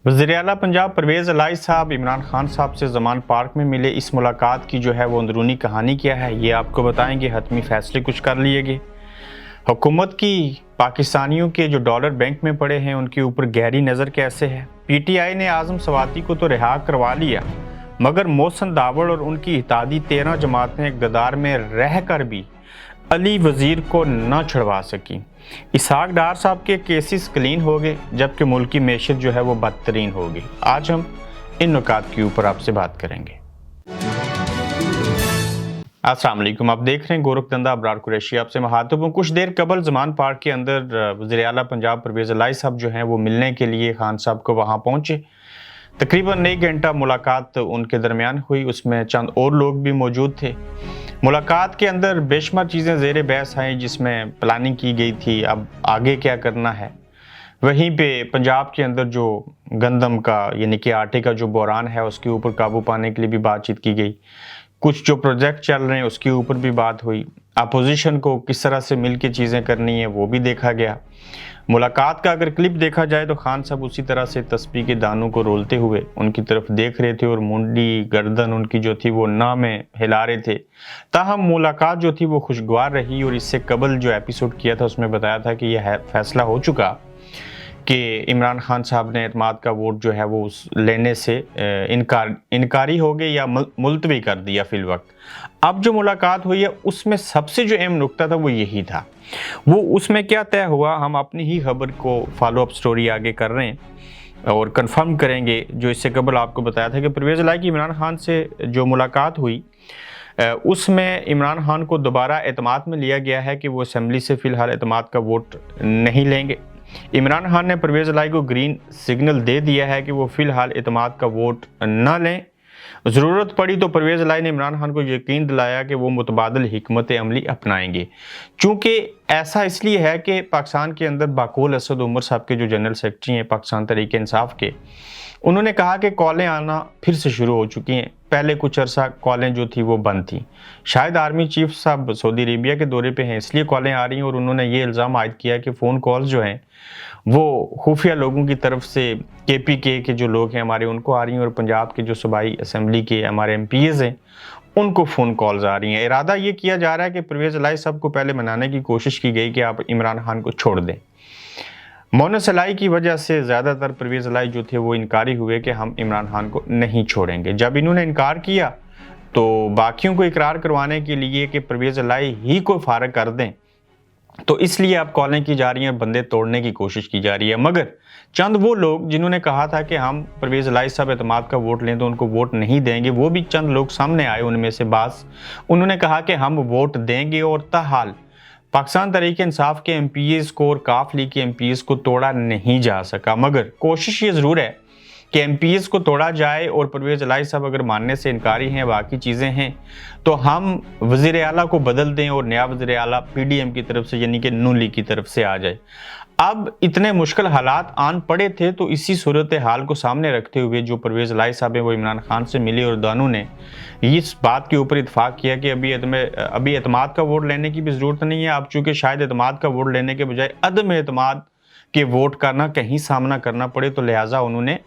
वज़ीर-ए-आला पंजाब परवेज़ इलाही साहब इमरान खान साहब से ज़मान पार्क में मिले। इस मुलाकात की जो है वो अंदरूनी कहानी क्या है ये आपको बताएंगे। हतमी फैसले कुछ कर लिए गए। हुकूमत की पाकिस्तानियों के जो डॉलर बैंक में पड़े हैं उनके ऊपर गहरी नज़र कैसे है। PTI ने आज़म सवाती को तो रिहा करवा लिया मगर मोहसिन दावड़ और उनकी इत्तेहादी 13 जमातें इक़्तिदार में रह कर भी अली वज़ीर को न छुड़वा सकी। इसहाक डार साहब के केसेस क्लीन हो गए जबकि मुल्क की मैशत जो है वो बदतरीन हो गई। आज हम इन नुकात के ऊपर आपसे बात करेंगे। अस्सलाम वालेकुम, आप देख रहे हैं गोरखधंधा। अबरार कुरैशी आपसे मुखातिब हूं। कुछ देर कबल ज़मान पार्क के अंदर वज़ीर-ए-आला पंजाब परवेज़ इलाही साहब जो हैं वो मिलने के लिए खान साहब को वहां पहुंचे। तकरीबन 1 घंटा मुलाकात उनके दरमियान हुई, उसमें चंद और लोग भी मौजूद थे। मुलाकात के अंदर बेशुमार चीज़ें ज़ेर बहस आई जिसमें प्लानिंग की गई थी अब आगे क्या करना है। वहीं पे पंजाब के अंदर जो गंदम का यानी कि आटे का जो बहरान है उसके ऊपर काबू पाने के लिए भी बातचीत की गई। कुछ जो प्रोजेक्ट चल रहे हैं उसके ऊपर भी बात हुई। अपोजिशन को किस तरह से मिल के चीज़ें करनी है वो भी देखा गया। मुलाकात का अगर क्लिप देखा जाए तो खान साहब उसी तरह से तस्बीह के दानों को रोलते हुए उनकी तरफ देख रहे थे और मुंडी गर्दन उनकी जो थी वो ना में हिला रहे थे। ताहम मुलाकात जो थी वो खुशगवार रही और इससे कबल जो एपिसोड किया था उसमें बताया था कि यह फैसला हो चुका कि इमरान खान साहब ने एतमाद का वोट जो है वो लेने से इनकारी हो गए या मुलतवी कर दिया फिलवक्त। अब जो मुलाकात हुई है उसमें सबसे जो अहम नुक्ता था वो यही था। वो उसमें क्या तय हुआ, हम अपनी ही खबर को फॉलो अप स्टोरी आगे कर रहे हैं और कंफर्म करेंगे। जो इससे कबल आपको बताया था कि परवेज़ इलाही की इमरान खान से जो मुलाकात हुई उसमें इमरान खान को दोबारा एतमाद में लिया गया है कि वो असेंबली से फ़िलहाल एतमाद का वोट नहीं लेंगे। इमरान खान ने परवेज़ इलाही को ग्रीन सिग्नल दे दिया है कि वो फ़िलहाल एतमाद का वोट न लें। ज़रूरत पड़ी तो परवेज़ इलाही ने इमरान खान को यकीन दिलाया कि वो मुतबादिल हिकमत अमली अपनाएंगे। चूँकि ऐसा इसलिए है कि पाकिस्तान के अंदर बाकुल असद उमर साहब के जो जनरल सेक्रेटरी हैं पाकिस्तान तहरीक-ए-इंसाफ के, उन्होंने कहा कि कॉलें आना फिर से शुरू हो चुकी हैं। पहले कुछ अरसा कॉलें जो थी वो बंद थी। शायद आर्मी चीफ साहब सऊदी अरेबिया के दौरे पे हैं इसलिए कॉलें आ रही हैं और उन्होंने ये इल्ज़ाम आयद किया कि फ़ोन कॉल्स जो हैं वो खुफिया लोगों की तरफ से KPK के जो लोग हैं हमारे उनको आ रही हैं और पंजाब के जो सूबाई असम्बली के हमारे MPs हैं उनको फ़ोन कॉल्स आ रही हैं। इरादा ये किया जा रहा है कि परवेज़ इलाही साहब को पहले मनाने की कोशिश की गई कि आप इमरान खान को छोड़ दें। मोहसिन इलाही की वजह से ज़्यादातर परवेज़ इलाही जो थे वो इनकारी हुए कि हम इमरान खान को नहीं छोड़ेंगे। जब इन्होंने इनकार किया तो बाकियों को इकरार करवाने के लिए कि परवेज़ इलाही ही को फारग कर दें तो इसलिए अब कॉलें की जा रही हैं, बंदे तोड़ने की कोशिश की जा रही है। मगर चंद वो लोग जिन्होंने कहा था कि हम परवेज़ इलाही साहब एतमाद का वोट लें तो उनको वोट नहीं देंगे, वो भी चंद लोग सामने आए। उनमें से बास उन्होंने कहा कि हम वोट देंगे और ताहाल पाकिस्तान तहरीक-ए-इंसाफ के MPs को और काफ लीग के MPs को तोड़ा नहीं जा सका। मगर कोशिश ये ज़रूर है कि MPs को तोड़ा जाए और परवेज़ इलाही साहब अगर मानने से इनकारी हैं, बाकी चीज़ें हैं तो हम वज़ीर-ए-आला को बदल दें और नया वज़ीर-ए-आला PDM की तरफ से यानी कि नून लीग की तरफ से आ जाए। अब इतने मुश्किल हालात आन पड़े थे तो इसी सूरत हाल को सामने रखते हुए जो परवेज़ इलाही साहब हैं वो इमरान खान से मिले और दोनों ने इस बात के ऊपर इत्तेफाक किया कि अभी एतमाद का वोट लेने की भी ज़रूरत नहीं है। अब चूँकि शायद एतमाद का वोट लेने के बजाय अदम एतमाद के वोट का ना कहीं सामना करना पड़े तो लिहाजा उन्होंने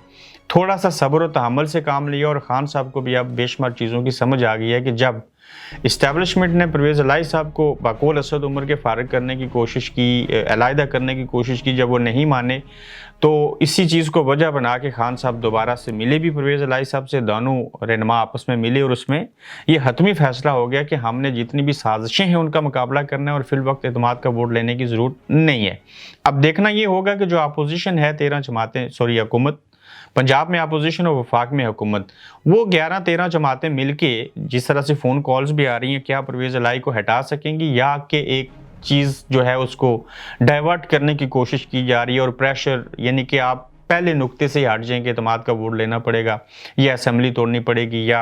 थोड़ा सा सब्र और तहम्मुल से काम लिया। और खान साहब को भी अब बेशुमार चीज़ों की समझ आ गई है कि जब इस्टेब्लिशमेंट ने परवेज़ इलाही साहब को बाकुल असद उमर के फारिग करने की कोशिश की, अलहदा करने की कोशिश की, जब वो नहीं माने तो इसी चीज़ को वजह बना के खान साहब दोबारा से मिले भी परवेज़ इलाही साहब से। दोनों रहनुमा आपस में मिले और उसमें ये हतमी फैसला हो गया कि हमने जितनी भी साजिशें हैं उनका मुकाबला करना है और फिल वक्त एतमाद का वोट लेने की ज़रूरत नहीं है। अब देखना ये होगा कि जो अपोजिशन है 13 जमातें हुकूमत पंजाब में अपोजिशन और वफाक में हुकूमत, वो 11-13 जमातें मिलके जिस तरह से फ़ोन कॉल्स भी आ रही हैं, क्या परवेज़ इलाही को हटा सकेंगी या कि एक चीज़ जो है उसको डाइवर्ट करने की कोशिश की जा रही है और प्रेशर यानी कि आप पहले नुक्ते से ही हट जाएंगे, एतमाद का वोट लेना पड़ेगा या असेंबली तोड़नी पड़ेगी या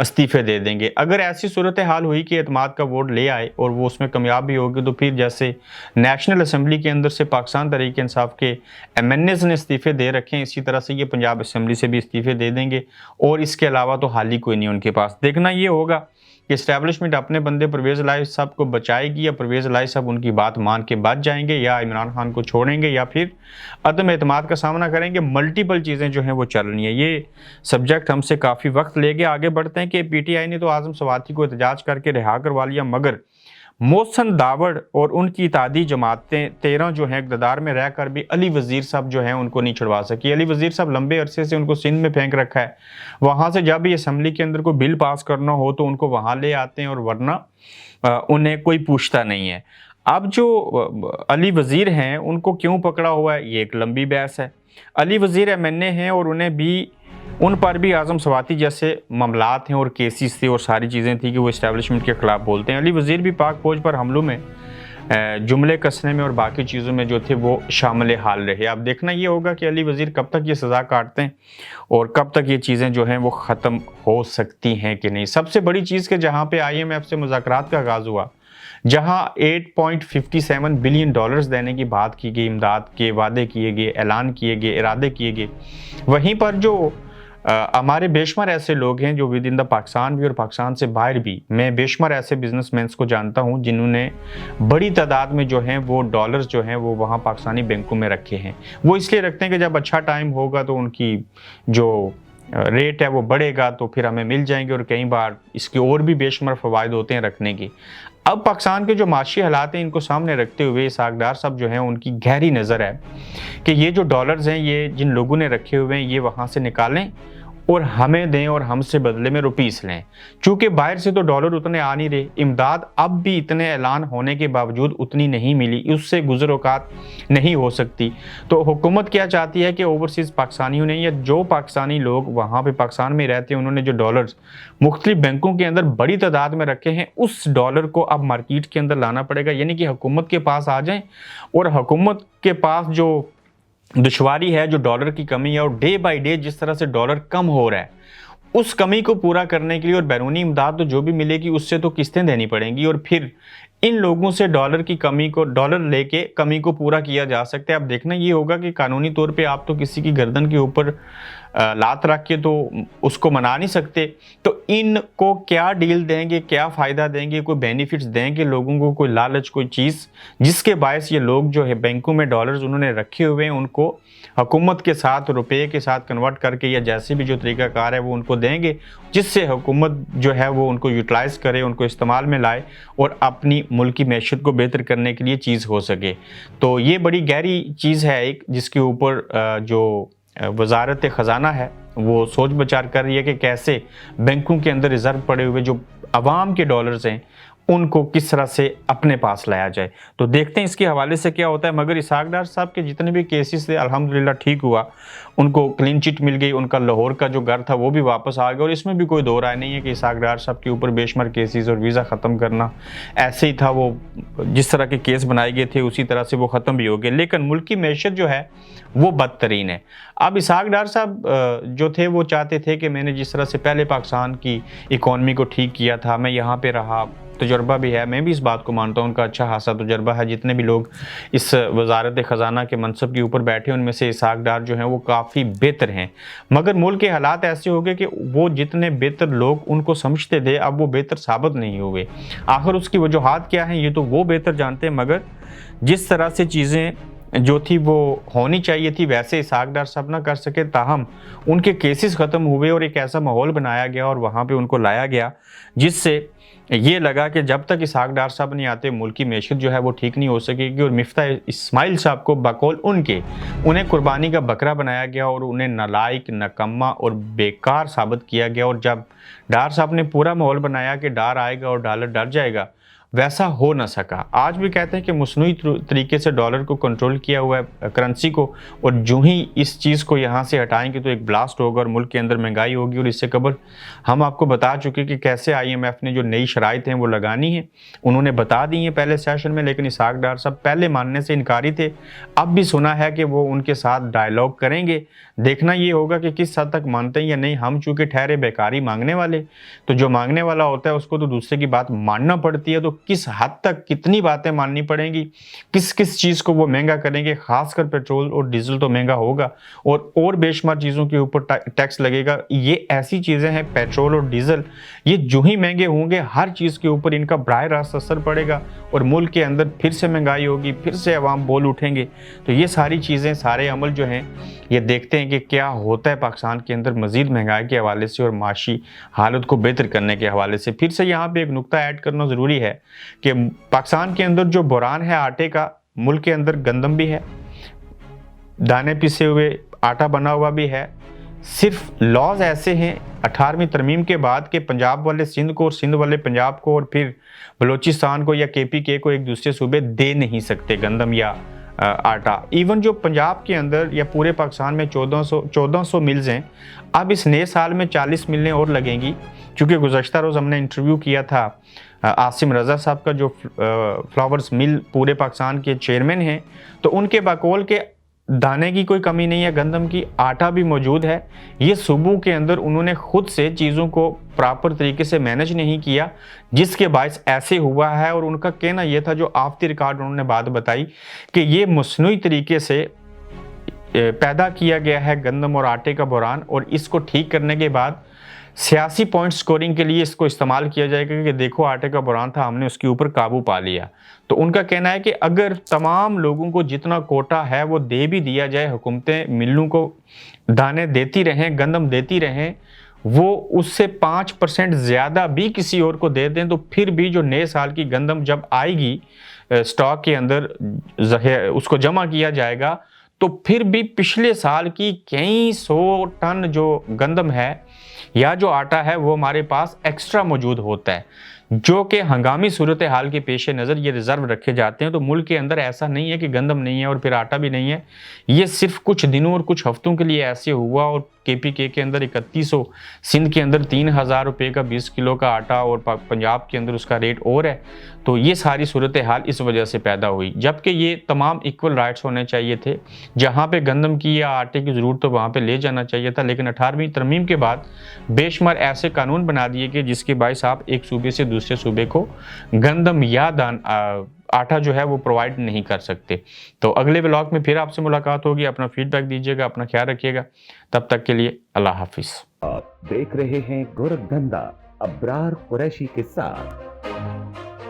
इस्तीफ़े दे देंगे। अगर ऐसी सूरत हाल हुई कि एतमाद का वोट ले आए और वो उसमें कामयाब भी होगी तो फिर जैसे नेशनल असेंबली के अंदर से पाकिस्तान तहरीक-ए-इंसाफ के MNAs ने इस्तीफ़े दे रखे हैं, इसी तरह से ये पंजाब असेंबली से भी इस्तीफ़े दे देंगे और इसके अलावा तो हाल ही कोई नहीं उनके पास। देखना ये होगा कि इस्टेब्लिशमेंट अपने बंदे परवेज़ इलाही साहब को बचाएगी या परवेज़ इलाही साहब उनकी बात मान के बच जाएंगे या इमरान खान को छोड़ेंगे या फिर अदम एतमाद का सामना करेंगे। मल्टीपल चीज़ें जो हैं वो चल रही हैं। ये सब्जेक्ट हमसे काफ़ी वक्त ले गया। आगे बढ़ते हैं कि पीटीआई ने तो आज़म सवाती को एहतजाज करके रिहा करवा लिया, मगर मोहसन दावड़ और उनकी इत्तेहादी जमातें 13 जो हैं इक़्तिदार में रहकर भी अली वज़ीर साहब जो हैं उनको नहीं छुड़वा सकी। अली वज़ीर साहब लंबे अरसे से उनको सिंध में फेंक रखा है। वहाँ से जब भी असम्बली के अंदर कोई बिल पास करना हो तो उनको वहाँ ले आते हैं और वरना उन्हें कोई पूछता नहीं है। अब जो अली वज़ीर हैं उनको क्यों पकड़ा हुआ है, ये एक लंबी बहस है। अली वज़ीर एमएनए हैं और उन पर भी आज़म सवाती जैसे मामलात हैं और केसेस थे और सारी चीज़ें थी कि वो इस्टेब्लिशमेंट के ख़िलाफ़ बोलते हैं। अली वज़ीर भी पाक फ़ौज पर हमलों में जुमले कसने में और बाकी चीज़ों में जो थे वो शामिल हाल रहे। अब देखना ये होगा कि अली वज़ीर कब तक ये सज़ा काटते हैं और कब तक ये चीज़ें जो हैं वो ख़त्म हो सकती हैं कि नहीं। सबसे बड़ी चीज़ कि जहाँ पे IMF से मुज़ाकरात का आगाज़ हुआ, जहाँ $8.57 बिलियन देने की बात की गई, इमदाद के वादे किए गए, ऐलान किए गए, इरादे किए गए, वहीं पर जो हमारे बेशुमार ऐसे लोग हैं जो विद इन द पाकिस्तान भी और पाकिस्तान से बाहर भी, मैं बेशुमार ऐसे बिजनेसमैन को जानता हूं जिन्होंने बड़ी तादाद में जो हैं वो डॉलर्स जो हैं वो वहां पाकिस्तानी बैंकों में रखे हैं। वो इसलिए रखते हैं कि जब अच्छा टाइम होगा तो उनकी जो रेट है वो बढ़ेगा तो फिर हमें मिल जाएंगे और कई बार इसके और भी बेशुमार फ़वाइद होते हैं रखने के। अब पाकिस्तान के जो माशी हालात हैं इनको सामने रखते हुए इसहाक डार साहब जो हैं उनकी गहरी नज़र है कि ये जो डॉलर्स हैं ये जिन लोगों ने रखे हुए हैं ये वहाँ से निकालें और हमें दें और हमसे बदले में रुपीस लें। चूँकि बाहर से तो डॉलर उतने आ नहीं रहे, इमदाद अब भी इतने ऐलान होने के बावजूद उतनी नहीं मिली, उससे गुज़र औकात नहीं हो सकती। तो हुकूमत क्या चाहती है कि ओवरसीज़ पाकिस्तानियों ने या जो पाकिस्तानी लोग वहाँ पे पाकिस्तान में रहते हैं उन्होंने जो डॉलर्स मुख्तलिफ बैंकों के अंदर बड़ी तादाद में रखे हैं उस डॉलर को अब मार्केट के अंदर लाना पड़ेगा, यानी कि हुकूमत के पास आ जाएँ और हुकूमत के पास जो दुश्वारी है, जो डॉलर की कमी है और डे बाय डे जिस तरह से डॉलर कम हो रहा है, उस कमी को पूरा करने के लिए और बैरूनी इमदाद तो जो भी मिलेगी उससे तो किस्तें देनी पड़ेंगी और फिर इन लोगों से डॉलर लेके कमी को पूरा किया जा सकता है। अब देखना ये होगा कि कानूनी तौर पे आप तो किसी की गर्दन के ऊपर लात रख के तो उसको मना नहीं सकते, तो इनको क्या डील देंगे, क्या फ़ायदा देंगे, कोई बेनिफिट्स देंगे लोगों को, कोई लालच, कोई चीज़ जिसके बायस ये लोग जो है बैंकों में डॉलर्स उन्होंने रखे हुए हैं उनको हुकूमत के साथ रुपये के साथ कन्वर्ट करके या जैसे भी जो तरीक़ाकार है वो उनको देंगे, जिससे हुकूमत जो है वो उनको यूटिलाइज़ करे, उनको इस्तेमाल में लाए और अपनी मुल्क की मैशत को बेहतर करने के लिए चीज़ हो सके। तो ये बड़ी गहरी चीज़ है एक, जिसके ऊपर जो वजारत ख़जाना है वो सोच विचार कर रही है कि कैसे बैंकों के अंदर रिज़र्व पड़े हुए जो अवाम के डॉलर्स हैं उनको किस तरह से अपने पास लाया जाए। तो देखते हैं इसके हवाले से क्या होता है। मगर इसहाक डार साहब के जितने भी केसेस थे अल्हम्दुलिल्लाह ठीक हुआ, उनको क्लीन चिट मिल गई, उनका लाहौर का जो घर था वो भी वापस आ गया और इसमें भी कोई दो राय नहीं है कि इसहाक डार साहब के ऊपर बेशुमार केसेस और वीज़ा ख़त्म करना ऐसे ही था, वो जिस तरह के केस बनाए गए थे उसी तरह से वो ख़त्म भी हो गए। लेकिन मुल्क की मैशत जो है वो बदतरीन है। अब इसहाक डार साहब जो थे वो चाहते थे कि मैंने जिस तरह से पहले पाकिस्तान की इकॉनमी को ठीक किया था, मैं यहाँ पे रहा, तजुर्बा भी है, मैं भी इस बात को मानता हूँ उनका अच्छा खासा तजुर्बा है। जितने भी लोग इस वजारत ख़जाना के मनसब के ऊपर बैठे उनमें से इसहाक डार जो हैं वो काफ़ी बेहतर हैं। मगर मुल्क के हालात ऐसे हो गए कि वो जितने बेहतर लोग उनको समझते थे अब वो बेहतर साबित नहीं हुए। आखिर उसकी वजूहात क्या हैं ये तो वो बेहतर जानते हैं, मगर जिस तरह से चीज़ें जो थी वो होनी चाहिए थी वैसे इसहाक डार साहब ना कर सके। ताहम उनके केसेस ख़त्म हुए और एक ऐसा माहौल बनाया गया और वहाँ पे उनको लाया गया जिससे ये लगा कि जब तक इसहाक डार साहब नहीं आते मुल्क की मैशत जो है वो ठीक नहीं हो सकेगी। और मिफ्ता इस्माइल साहब को बकौल उन्हें कुर्बानी का बकरा बनाया गया और उन्हें नालायक, नकम्मा और बेकार साबित किया गया। और जब डार साहब ने पूरा माहौल बनाया कि डार आएगा और डॉलर डर जाएगा, वैसा हो ना सका। आज भी कहते हैं कि मसनूई तरीके से डॉलर को कंट्रोल किया हुआ है, करेंसी को, और जो ही इस चीज़ को यहाँ से हटाएंगे तो एक ब्लास्ट होगा और मुल्क के अंदर महंगाई होगी। और इससे कबल हम आपको बता चुके कि कैसे IMF ने जो नई शराइत हैं वो लगानी है, उन्होंने बता दी हैं पहले सेशन में, लेकिन इसहाक डार साहब पहले मानने से इनकारी थे। अब भी सुना है कि वो उनके साथ डायलॉग करेंगे। देखना ये होगा कि किस हद तक मानते हैं या नहीं। हम चूँकि ठहरे बेकारी मांगने वाले, तो जो मांगने वाला होता है उसको तो दूसरे की बात मानना पड़ती है। तो किस हद तक कितनी बातें माननी पड़ेंगी, किस किस चीज़ को वो महंगा करेंगे। खासकर पेट्रोल और डीजल तो महंगा होगा और बेशुमार चीज़ों के ऊपर टैक्स लगेगा। ये ऐसी चीज़ें हैं, पेट्रोल और डीजल, ये जो ही महंगे होंगे हर चीज़ के ऊपर इनका बराह रास्त असर पड़ेगा और मुल्क के अंदर फिर से महंगाई होगी, फिर से अवाम बोल उठेंगे। तो ये सारी चीज़ें, सारे अमल जो हैं, ये देखते हैं कि क्या होता है पाकिस्तान के अंदर मज़ीद महंगाई के हवाले से और माशी हालत को बेहतर करने के हवाले से। फिर से यहाँ पे एक नुक्ता ऐड करना ज़रूरी है कि पाकिस्तान के अंदर जो बुरान है आटे का, मुल्क के अंदर गंदम भी है, दाने पिसे हुए आटा बना हुआ भी है। सिर्फ लॉज ऐसे हैं 18वीं तरमीम के बाद के पंजाब वाले सिंध को और सिंध वाले पंजाब को और फिर बलूचिस्तान को या KPK को एक दूसरे सूबे दे नहीं सकते गंदम या आटा। इवन जो पंजाब के अंदर या पूरे पाकिस्तान में 1400 मिल्स हैं, अब इस नए साल में 40 मिलें और लगेंगी। क्योंकि गुज़श्ता रोज़ हमने इंटरव्यू किया था आसिम रज़ा साहब का, जो फ्लावर्स मिल पूरे पाकिस्तान के चेयरमैन हैं, तो उनके बकौल के दाने की कोई कमी नहीं है, गंदम की, आटा भी मौजूद है। ये सूबों के अंदर उन्होंने खुद से चीज़ों को प्रॉपर तरीके से मैनेज नहीं किया, जिसके बायस ऐसे हुआ है। और उनका कहना यह था, जो आफ्ती रिकॉर्ड उन्होंने बात बताई, कि ये मसनूई तरीके से पैदा किया गया है गंदम और आटे का बुरान, और इसको ठीक करने के बाद सियासी पॉइंट स्कोरिंग के लिए इसको इस्तेमाल किया जाएगा कि देखो आटे का बुरान था, हमने उसके ऊपर काबू पा लिया। तो उनका कहना है कि अगर तमाम लोगों को जितना कोटा है वो दे भी दिया जाए, हुकूमतें मिलों को दाने देती रहें, गंदम देती रहें, वो उससे 5% ज़्यादा भी किसी और को दे दें, तो फिर भी जो नए साल की गंदम जब आएगी स्टॉक के अंदर उसको जमा किया जाएगा, तो फिर भी पिछले साल की कई 100 टन जो गंदम है या जो आटा है वो हमारे पास एक्स्ट्रा मौजूद होता है, जो कि हंगामी सूरत हाल के पेश नज़र ये रिज़र्व रखे जाते हैं। तो मुल्क के अंदर ऐसा नहीं है कि गंदम नहीं है और फिर आटा भी नहीं है, ये सिर्फ कुछ दिनों और कुछ हफ्तों के लिए ऐसे हुआ। और KPK के अंदर 3100, सिंध के अंदर 3000 रुपये का 20 किलो का आटा, और पंजाब के अंदर उसका रेट और है। तो ये सारी सूरत हाल इस वजह से पैदा हुई, जबकि ये तमाम इक्वल राइट्स होने चाहिए थे। जहाँ पे गंदम की या आटे की ज़रूरत तो वहाँ पे ले जाना चाहिए था, लेकिन 18वीं तरमीम के बाद बेशुमार ऐसे कानून बना दिए कि जिसके बायस आप एक सूबे से दूसरे सूबे को गंदम या आटा जो है वो प्रोवाइड नहीं कर सकते। तो अगले व्लॉग में फिर आपसे मुलाकात होगी। अपना फीडबैक दीजिएगा, अपना ख्याल रखिएगा। तब तक के लिए अल्लाह हाफिज़। आप देख रहे हैं गोरखधंधा अब्रार कुरैशी के साथ।